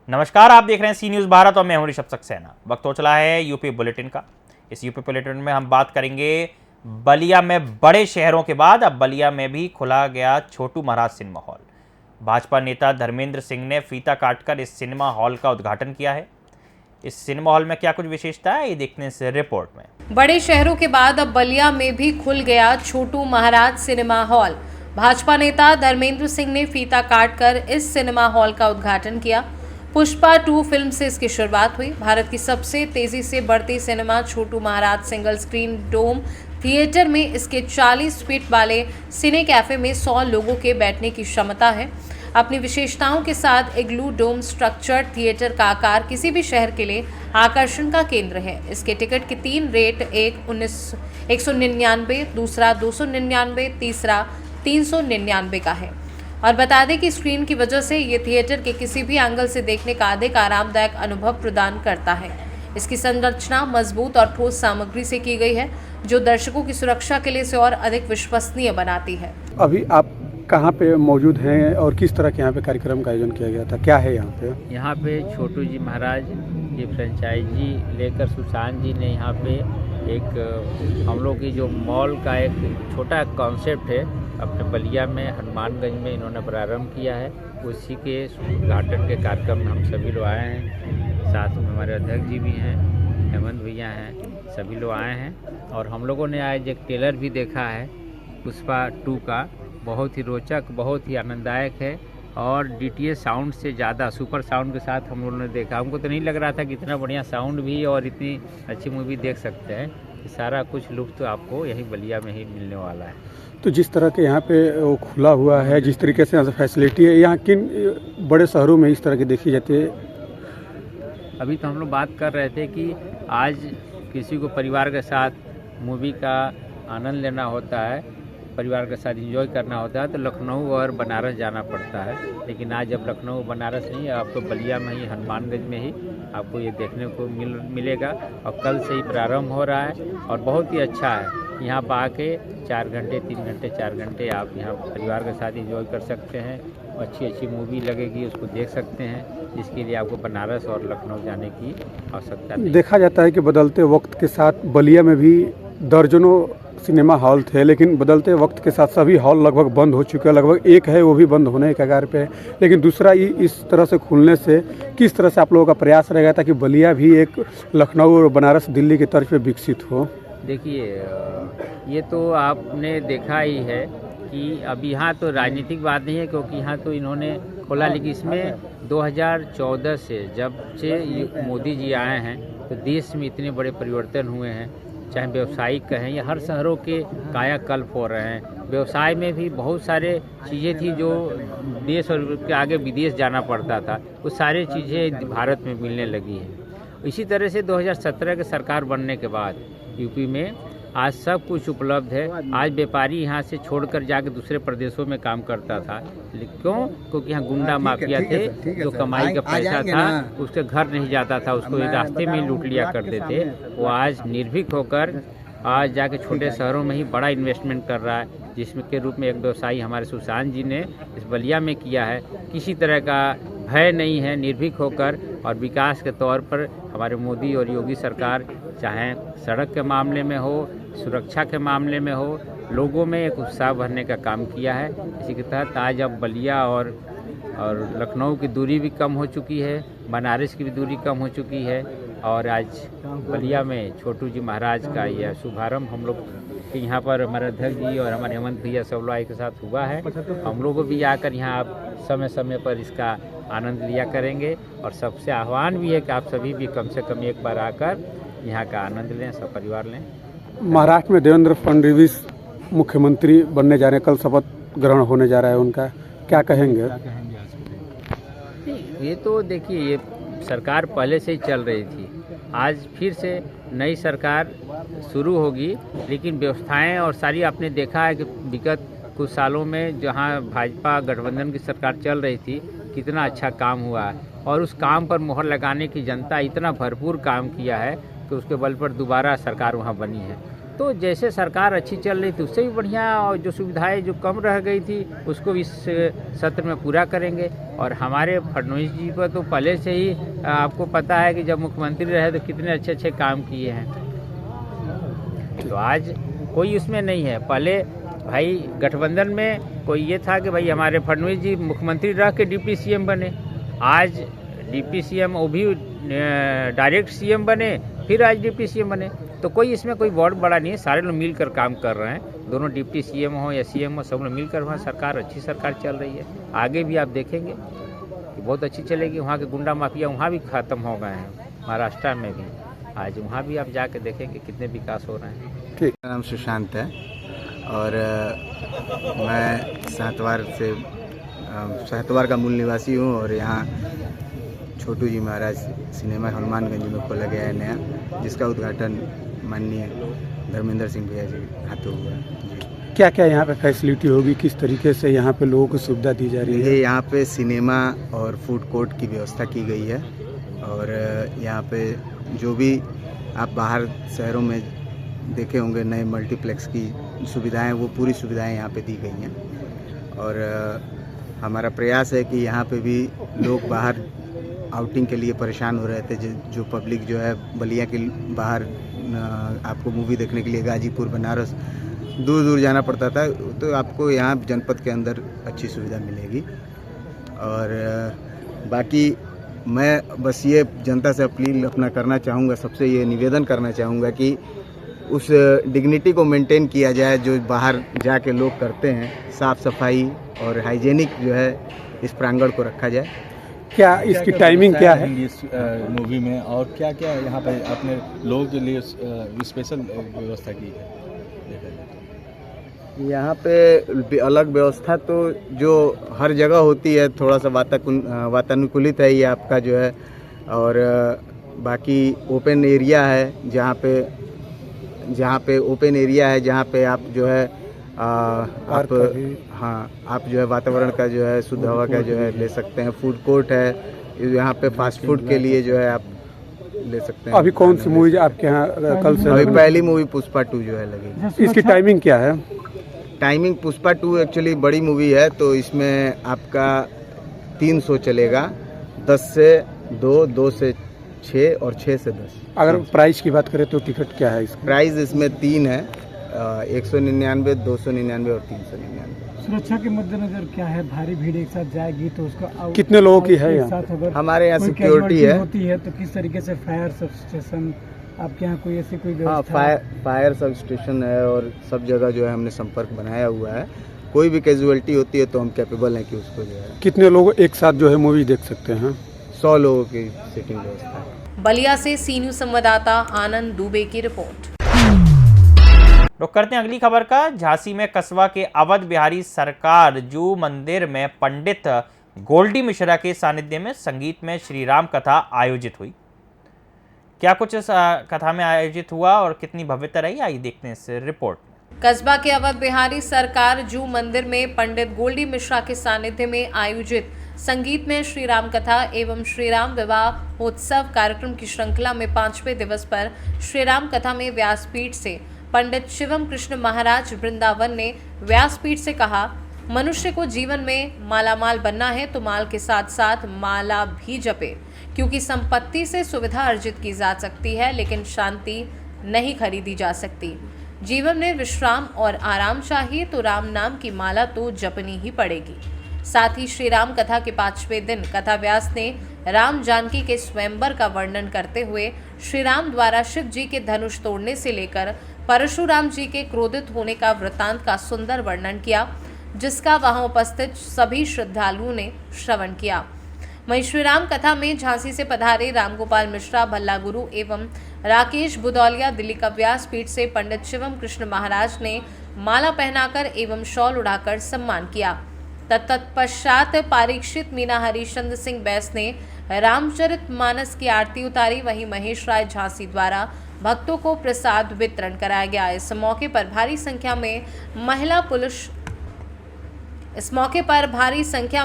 नमस्कार, आप देख रहे हैं सी न्यूज़ भारत और मैं हूं ऋषभ सक्सेना। वक्त हो चला है यूपी बुलेटिन का। इस यूपी बुलेटिन में हम बात करेंगे बलिया में बड़े शहरों के बाद अब बलिया में भी खुला गया छोटू महाराज सिनेमा हॉल। भाजपा नेता धर्मेंद्र सिंह ने फीता काटकर इस सिनेमा हॉल का उद्घाटन किया है। इस सिनेमा हॉल में क्या कुछ विशेषता है, ये देखने से रिपोर्ट में। बड़े शहरों के बाद अब बलिया में भी खुल गया छोटू महाराज सिनेमा हॉल। भाजपा नेता धर्मेंद्र सिंह ने फीता काटकर इस सिनेमा हॉल का उद्घाटन किया। पुष्पा 2 फिल्म से इसकी शुरुआत हुई। भारत की सबसे तेजी से बढ़ती सिनेमा छोटू महाराज सिंगल स्क्रीन डोम थिएटर में इसके 40 फीट वाले सिने कैफे में 100 लोगों के बैठने की क्षमता है। अपनी विशेषताओं के साथ इग्लू डोम स्ट्रक्चर्ड थिएटर का आकार किसी भी शहर के लिए आकर्षण का केंद्र है। इसके टिकट के 3 रेट, एक 199, दूसरा 299, तीसरा 399 का है। और बता दें कि स्क्रीन की वजह से ये थिएटर के किसी भी एंगल से देखने का अधिक आरामदायक अनुभव प्रदान करता है। इसकी संरचना मजबूत और ठोस सामग्री से की गई है, जो दर्शकों की सुरक्षा के लिए इसे और अधिक विश्वसनीय बनाती है। अभी आप कहाँ पे मौजूद हैं और किस तरह के यहाँ पे कार्यक्रम का आयोजन किया गया था, क्या है यहाँ पे? यहाँ पे छोटू जी महाराज की फ्रेंचाइजी लेकर सुशांत जी ने यहाँ पे एक हम लोग की जो मॉल का एक छोटा कॉन्सेप्ट है अपने बलिया में हनुमानगंज में इन्होंने प्रारंभ किया है। उसी के उद्घाटन के कार्यक्रम में हम सभी लोग आए हैं। साथ में हमारे अध्यक्ष जी भी हैं, हेमंत भैया हैं, सभी लोग आए हैं। और हम लोगों ने आज एक ट्रेलर भी देखा है पुष्पा 2 का, बहुत ही रोचक, बहुत ही आनंददायक है। और DTS साउंड से ज़्यादा सुपर साउंड के साथ हम लोगों ने देखा। हमको तो नहीं लग रहा था कि इतना बढ़िया साउंड भी और इतनी अच्छी मूवी देख सकते हैं। सारा कुछ लुत्फ तो आपको यही बलिया में ही मिलने वाला है। तो जिस तरह के यहाँ पे वो खुला हुआ है, जिस तरीके से यहाँ से फैसिलिटी है, यहाँ किन बड़े शहरों में इस तरह की देखी जाती है? अभी तो हम लोग बात कर रहे थे कि आज किसी को परिवार के साथ मूवी का आनंद लेना होता है, परिवार के साथ एंजॉय करना होता है, तो लखनऊ और बनारस जाना पड़ता है। लेकिन आज जब लखनऊ बनारस नहीं, आपको बलिया में ही, हनुमानगंज में ही आपको ये देखने को मिलेगा। और कल से ही प्रारंभ हो रहा है और बहुत ही अच्छा है। यहाँ पर आके 4 घंटे 3 घंटे 4 घंटे आप यहाँ परिवार के साथ एंजॉय कर सकते हैं। अच्छी मूवी लगेगी, उसको देख सकते हैं, जिसके लिए आपको बनारस और लखनऊ जाने की आवश्यकता नहीं। देखा जाता है कि बदलते वक्त के साथ बलिया में भी दर्जनों सिनेमा हॉल थे, लेकिन बदलते वक्त के साथ सभी हॉल लगभग बंद हो चुके हैं। लगभग एक है, वो भी बंद होने के कगार पे है। लेकिन दूसरा इस तरह से खुलने से किस तरह से आप लोगों का प्रयास रहेगा ताकि बलिया भी एक लखनऊ और बनारस, दिल्ली की तर्ज पे विकसित हो? देखिए, ये तो आपने देखा ही है कि अब यहाँ तो राजनीतिक बात नहीं है, क्योंकि यहाँ तो इन्होंने खोला। लेकिन इसमें 2014 से जब से मोदी जी आए हैं तो देश में इतने बड़े परिवर्तन हुए हैं, चाहे व्यवसायिक कहें या हर शहरों के कायाकल्प हो रहे हैं। व्यवसाय में भी बहुत सारे चीज़ें थी जो देश और के आगे विदेश जाना पड़ता था, वो सारी चीज़ें भारत में मिलने लगी हैं। इसी तरह से 2017 के सरकार बनने के बाद यूपी में आज सब कुछ उपलब्ध है। आज व्यापारी यहाँ से छोड़कर जाके दूसरे प्रदेशों में काम करता था। क्यों? क्योंकि यहाँ गुंडा माफिया थे, जो कमाई का पैसा था उसके घर नहीं जाता था, उसको रास्ते में लूट लिया करते थे। वो आज निर्भीक होकर आज जाके छोटे शहरों में ही बड़ा इन्वेस्टमेंट कर रहा है, जिसमें के रूप में एक व्यवसायी हमारे सुशांत जी ने इस बलिया में किया है। किसी तरह का भय नहीं है, निर्भीक होकर। और विकास के तौर पर हमारे मोदी और योगी सरकार, चाहे सड़क के मामले में हो, सुरक्षा के मामले में हो, लोगों में एक उत्साह भरने का काम किया है। इसी के तहत आज अब बलिया और लखनऊ की दूरी भी कम हो चुकी है, बनारस की भी दूरी कम हो चुकी है। और आज बलिया में छोटू जी महाराज का यह शुभारंभ हम लोग के यहाँ पर हमारे अध्यक्ष जी और हमारे हेमंत भैया सब लोग के साथ हुआ है। हम लोग को भी आकर यहाँ आप समय समय पर इसका आनंद लिया करेंगे। और सबसे आह्वान भी है कि आप सभी भी कम से कम एक बार आकर यहाँ का आनंद लें, सब परिवार लें। महाराष्ट्र में देवेंद्र फडणवीस मुख्यमंत्री बनने जा रहे हैं, कल शपथ ग्रहण होने जा रहा है उनका, क्या कहेंगे? ये तो देखिए, ये सरकार पहले से ही चल रही थी, आज फिर से नई सरकार शुरू होगी। लेकिन व्यवस्थाएं और सारी आपने देखा है कि विगत कुछ सालों में जहां भाजपा गठबंधन की सरकार चल रही थी, कितना अच्छा काम हुआ है। और उस काम पर मोहर लगाने की जनता इतना भरपूर काम किया है कि उसके बल पर दोबारा सरकार वहाँ बनी है। तो जैसे सरकार अच्छी चल रही थी उससे भी बढ़िया, और जो सुविधाएं जो कम रह गई थी उसको इस सत्र में पूरा करेंगे। और हमारे फडणवीस जी पर तो पहले से ही आपको पता है कि जब मुख्यमंत्री रहे तो कितने अच्छे अच्छे काम किए हैं। तो आज कोई उसमें नहीं है। पहले भाई गठबंधन में कोई ये था कि भाई हमारे फडणवीस जी मुख्यमंत्री रह के डिप्टी सीएम बने, आज डिप्टी सीएम वो भी डायरेक्ट सीएम बने, फिर आज डिप्टी सीएम बने। तो कोई इसमें कोई बहुत बड़ा नहीं है, सारे लोग मिलकर काम कर रहे हैं। दोनों डिप्टी सीएम हो या सीएम हो, सब लोग मिलकर वहाँ सरकार अच्छी सरकार चल रही है। आगे भी आप देखेंगे कि बहुत अच्छी चलेगी। वहाँ के गुंडा माफिया वहाँ भी ख़त्म हो गए हैं, महाराष्ट्र में भी। आज वहाँ भी आप जाके देखेंगे कितने विकास हो रहे हैं। मेरा नाम सुशांत है और मैं सातवार का मूल निवासी हूँ और यहाँ छोटू जी महाराज सिनेमा हनुमानगंज में खोला गया है नया, जिसका उद्घाटन माननीय धर्मेंद्र सिंह भैया जी हाथों हुआ है। क्या क्या यहाँ पे फैसिलिटी होगी, किस तरीके से यहाँ पे लोगों को सुविधा दी जा रही है? यहाँ पे सिनेमा और फूड कोर्ट की व्यवस्था की गई है और यहाँ पे जो भी आप बाहर शहरों में देखे होंगे नए मल्टीप्लेक्स की सुविधाएं, वो पूरी सुविधाएं यहाँ पे दी गई हैं। और हमारा प्रयास है कि यहाँ पे भी लोग बाहर आउटिंग के लिए परेशान हो रहे थे, जो पब्लिक जो है बलिया के बाहर आपको मूवी देखने के लिए गाजीपुर, बनारस दूर दूर जाना पड़ता था, तो आपको यहाँ जनपद के अंदर अच्छी सुविधा मिलेगी। और बाकी मैं बस ये जनता से अपील अपना करना चाहूँगा, सबसे ये निवेदन करना चाहूँगा कि उस डिग्निटी को मेंटेन किया जाए जो बाहर जाके लोग करते हैं। साफ़ सफाई और हाइजेनिक जो है इस प्रांगण को रखा जाए। क्या इसकी टाइमिंग क्या है इस मूवी में, और क्या क्या यहाँ पे अपने लोगों के लिए स्पेशल व्यवस्था की है? यहाँ पे अलग व्यवस्था तो जो हर जगह होती है, थोड़ा सा वातानुकूलित है ये आपका जो है। और बाकी ओपन एरिया है, जहाँ पे ओपन एरिया है, जहाँ पे आप जो है आप जो है वातावरण का जो है शुद्ध हवा का जो है ले सकते हैं। फूड कोर्ट है यहाँ पे, फास्ट फूड के लिए जो है आप ले सकते हैं। अभी कौन सी मूवी आपके यहाँ कल से? अभी पहली मूवी पुष्पा 2 जो है लगी। इसकी टाइमिंग क्या है? टाइमिंग पुष्पा 2 एक्चुअली बड़ी मूवी है, तो इसमें आपका 3 शो चलेगा, 10 से 2, 2 से 6 और 6 से 10। अगर प्राइस की बात करें तो टिकट क्या है इसका? प्राइस इसमें 3 है, 199, 299 और 399। सुरक्षा के मद्देनजर क्या है, भारी भीड़ एक साथ जाएगी तो उसका कितने लोगों की है यहाँ? हमारे यहाँ सिक्योरिटी है होती है तो किस तरीके से फायर सब स्टेशन आपके यहाँ कोई ऐसी कोई हाँ, फायर सब स्टेशन है और सब जगह जो है हमने संपर्क बनाया हुआ है। कोई भी कैजुअलिटी होती है तो हम कैपेबल हैं कि उसको जो है। कितने लोग एक साथ जो है मूवी देख सकते हैं? 100 लोगों की सीटिंग व्यवस्था है। बलिया से सी न्यूज़ संवाददाता आनंद दुबे की रिपोर्ट। रुक करते हैं अगली खबर का। झांसी में कस्बा के अवध बिहारी सरकार जू मंदिर में पंडित गोल्डी मिश्रा के सानिध्य में संगीत में श्री राम कथा आयोजित हुई। क्या कुछ इस कथा में आयोजित हुआ और कितनी भव्यता रही, आइए देखते हैं इस रिपोर्ट में। कस्बा के अवध बिहारी सरकार जू मंदिर में पंडित गोल्डी मिश्रा के सानिध्य में आयोजित संगीत में श्री राम कथा एवं श्री राम विवाह उत्सव कार्यक्रम की श्रृंखला में 5वें दिवस पर श्री राम कथा में व्यासपीठ से पंडित शिवम कृष्ण महाराज वृंदावन ने व्यासपीठ से कहा, मनुष्य को जीवन में मालामाल बनना है तो माल के साथ साथ माला भी जपे, क्योंकि संपत्ति से सुविधा अर्जित की जा सकती है लेकिन शांति नहीं खरीदी जा सकती। जीवन में विश्राम और आराम चाहिए तो राम नाम की माला तो जपनी ही पड़ेगी। साथ ही श्री राम कथा के 5वें दिन कथा व्यास ने राम जानकी के स्वयंवर का वर्णन करते हुए श्री राम द्वारा शिव जी के धनुष तोड़ने से लेकर परशुराम जी के क्रोधित होने का वृतांत का सुंदर वर्णन किया, जिसका वहां उपस्थित सभी श्रद्धालुओं ने श्रवण किया। वहीं श्री राम कथा में झांसी से पधारे रामगोपाल मिश्रा भल्ला गुरु एवं राकेश बुदौलिया दिल्ली का व्यासपीठ से पंडित शिवम कृष्ण महाराज ने माला पहनाकर एवं शॉल उड़ाकर सम्मान किया। तत्पश्चात परीक्षित मीना हरिश्चंद्र सिंह बैस ने रामचरितमानस की आरती उतारी। वहीं महेश राय झांसी द्वारा भक्तों को प्रसाद वितरण कराया गया। इस मौके पर भारी संख्या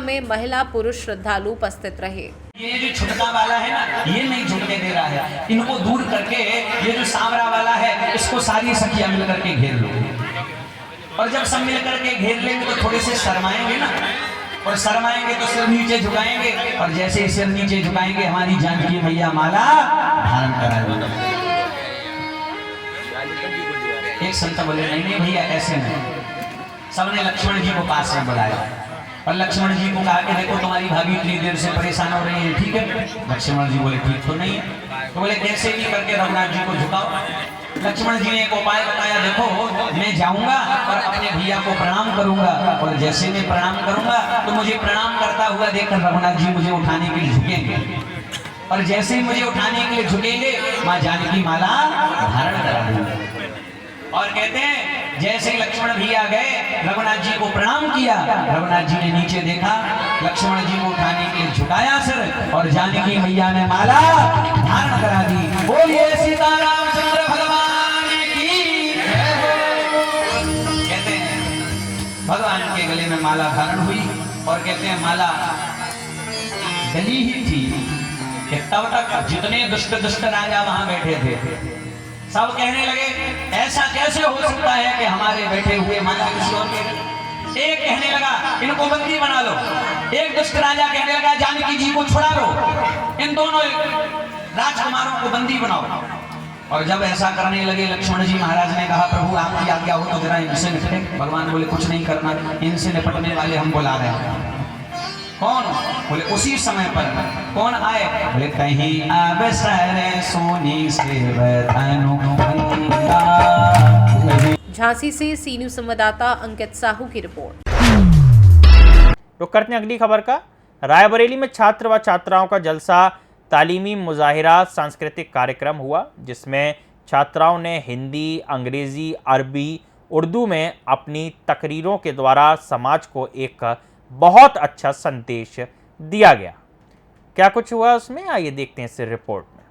में महिला पुरुष श्रद्धालु उपस्थित रहे। ये जो छुटका वाला है ना, ये नहीं झुकने दे रहा है। इनको दूर करके ये जो सांवरा वाला है, इसको सारी सखियां मिल करके घेर लो। और जब सब मिल करके घेर लेंगे तो थोड़े से शर्माएंगे ना, और शर्माएंगे तो सिर नीचे झुकाएंगे, और जैसे ही सिर नीचे झुकाएंगे हमारी जानकी मैया माला धारण कराएंगे। एक संत बोले नहीं नहीं भैया ऐसे नहीं। सबने लक्ष्मण जी को पास में बुलाया और लक्ष्मण जी को कहा कि देखो तुम्हारी भाभी इतनी देर से परेशान हो रही है, ठीक है? लक्ष्मण जी बोले ठीक तो नहीं है। तो बोले कैसे भी करके रघुनाथ जी को झुकाओ। लक्ष्मण जी ने एक उपाय बताया, देखो मैं जाऊंगा और अपने भैया को प्रणाम करूंगा, और जैसे मैं प्रणाम करूंगा तो मुझे प्रणाम करता हुआ देखकर रघुनाथ जी मुझे उठाने के लिए झुकेंगे, और जैसे ही मुझे उठाने के लिए झुकेंगे माँ जानकी माला धारण करा दूंगी। और कहते हैं जैसे ही लक्ष्मण भैया गए, रघुनाथ जी को प्रणाम किया, रघुनाथ जी ने नीचे देखा, लक्ष्मण जी को उठाने के लिए झुकाया सिर, और जानकी मैया ने माला धारण करा दी। बोलिए सीतारामचंद्र भगवान की जय हो। कहते हैं भगवान के गले में माला धारण हुई, और कहते हैं माला डली ही थी कि तब तक जितने दुष्ट राजा वहां बैठे थे सब कहने लगे ऐसा कैसे हो सकता है कि हमारे बैठे हुए माला किसी और के। एक कहने लगा इनको बंदी बना लो, एक दुष्ट राजा कहने लगा जानकी जी को छुड़ा लो, इन दोनों राजकुमारों को बंदी बनाओ। और जब ऐसा करने लगे लक्ष्मण जी महाराज ने कहा प्रभु आपकी आज्ञा हो तो जरा इनसे निपटे। भगवान बोले कुछ नहीं करना, इनसे निपटने वाले हम बुला रहे हैं। कौन? बोले उसी समय पर कौन आए? बोले कहीं अवसर सोनी से झांसी से सी न्यूज संवाददाता अंकित साहू की रिपोर्ट। रुक करते हैं अगली खबर का। रायबरेली में छात्र व छात्राओं का जलसा तालीमी मुजाहिरा सांस्कृतिक कार्यक्रम हुआ, जिसमें छात्राओं ने हिंदी, अंग्रेजी, अरबी, उर्दू में अपनी तकरीरों के द्वारा समाज को एक बहुत अच्छा संदेश दिया गया। क्या कुछ हुआ उसमें, आइए देखते हैं इस रिपोर्ट में।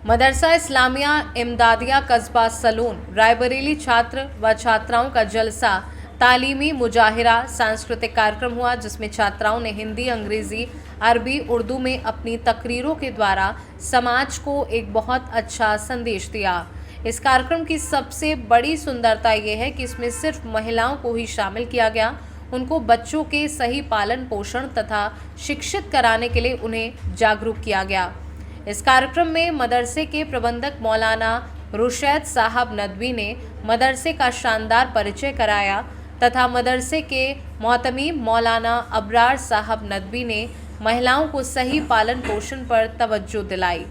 मदरसा इस्लामिया इमदादिया कस्बा सलून रायबरेली छात्र व छात्राओं का जलसा तालीमी मुजाहिरा सांस्कृतिक कार्यक्रम हुआ, जिसमें छात्राओं ने हिंदी, अंग्रेजी, अरबी, उर्दू में अपनी तकरीरों के द्वारा समाज को एक बहुत अच्छा संदेश दिया। इस कार्यक्रम की सबसे बड़ी सुंदरता ये है कि इसमें सिर्फ महिलाओं को ही शामिल किया गया। उनको बच्चों के सही पालन पोषण तथा शिक्षित कराने के लिए उन्हें जागरूक किया गया। इस कार्यक्रम में मदरसे के प्रबंधक मौलाना रुशैद साहब नदवी ने मदरसे का शानदार परिचय कराया तथा मदरसे के मोहतमीम मौलाना अबरार साहब नदवी ने महिलाओं को सही पालन पोषण पर तवज्जो दिलाई।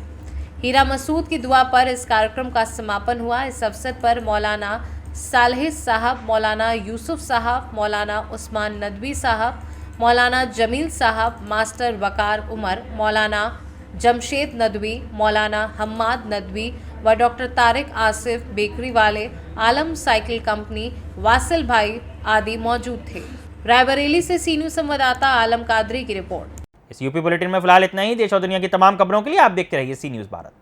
हीरा मसूद की दुआ पर इस कार्यक्रम का समापन हुआ। इस अवसर पर मौलाना सालेह साहब, मौलाना यूसुफ साहब, मौलाना उस्मान नदवी साहब, मौलाना जमील साहब, मास्टर वकार उमर, मौलाना जमशेद नदवी, मौलाना हम्माद नदवी व डॉक्टर तारिक आसिफ बेकरी वाले, आलम साइकिल कंपनी, वासिल भाई आदि मौजूद थे। रायबरेली से सी न्यूज संवाददाता आलम कादरी की रिपोर्ट। इस यूपी बुलेटिन में फिलहाल इतना ही। देश और दुनिया की तमाम खबरों के लिए आप देखते रहिए सी न्यूज भारत।